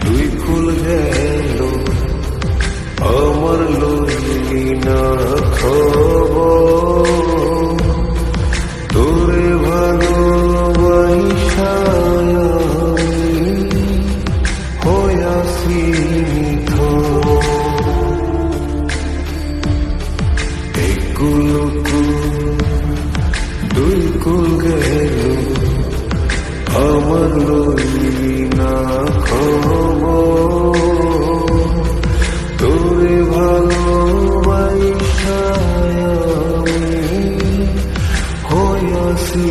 দুই কুল গেল আমার লইলি না খবর, তোরে ভালোবাসা হইয়াছি কুল দুই কুল গেল আমার লইলি না খবর, তোরে ভালোবাসা হইয়াছি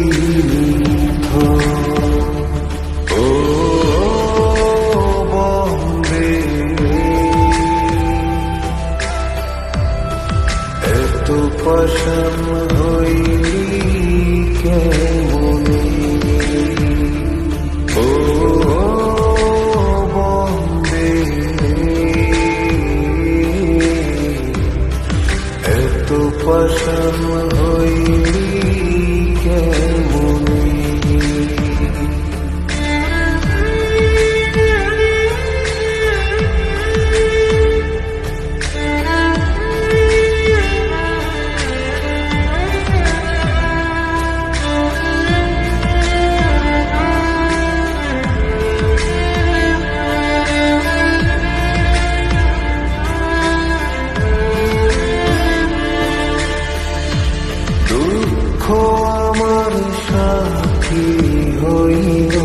ও বন্দে, এত পাশান হইলি কেমনে, ও বন্দে এত পাশান হইলি কেমনে। দুঃখ আমার সাথী হইল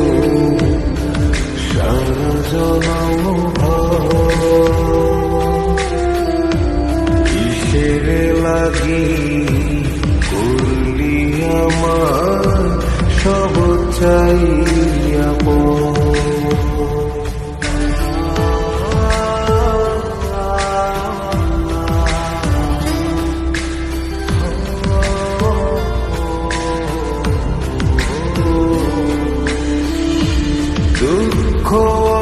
সারা জনম কিসের লাগি করলি আমার সব চাইয়া দুঃখ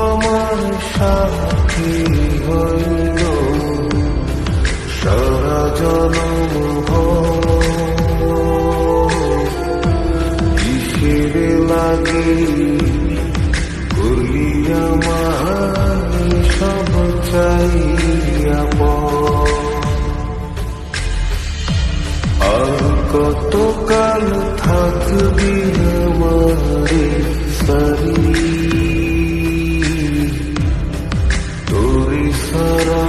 আমার সাথী হইল সারা জনম কিসের লাগি করলি আমার সব চাইয়া আর কতকাল থাকবি আমারে সারি, তোরে সারা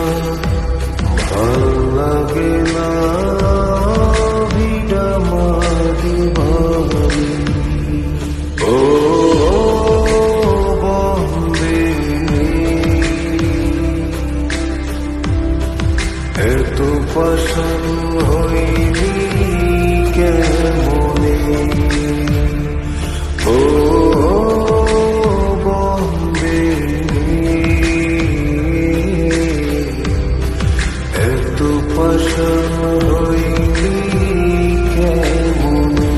ভাল লাগে না ভিড়া মারি ভারি, ও বন্দে এত পাশান হইলি কেমনে, ও বন্দে এত পাশান হইলি কেমনে।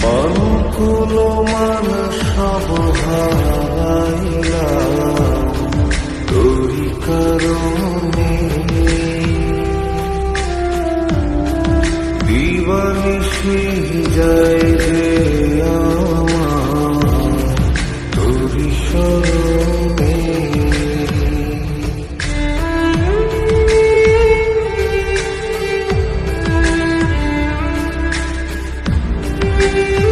মনকুলো মান সব হারাইলাম তোরি কারণে, দিবানিশি যায় যে আমার তোরি শরণে, রে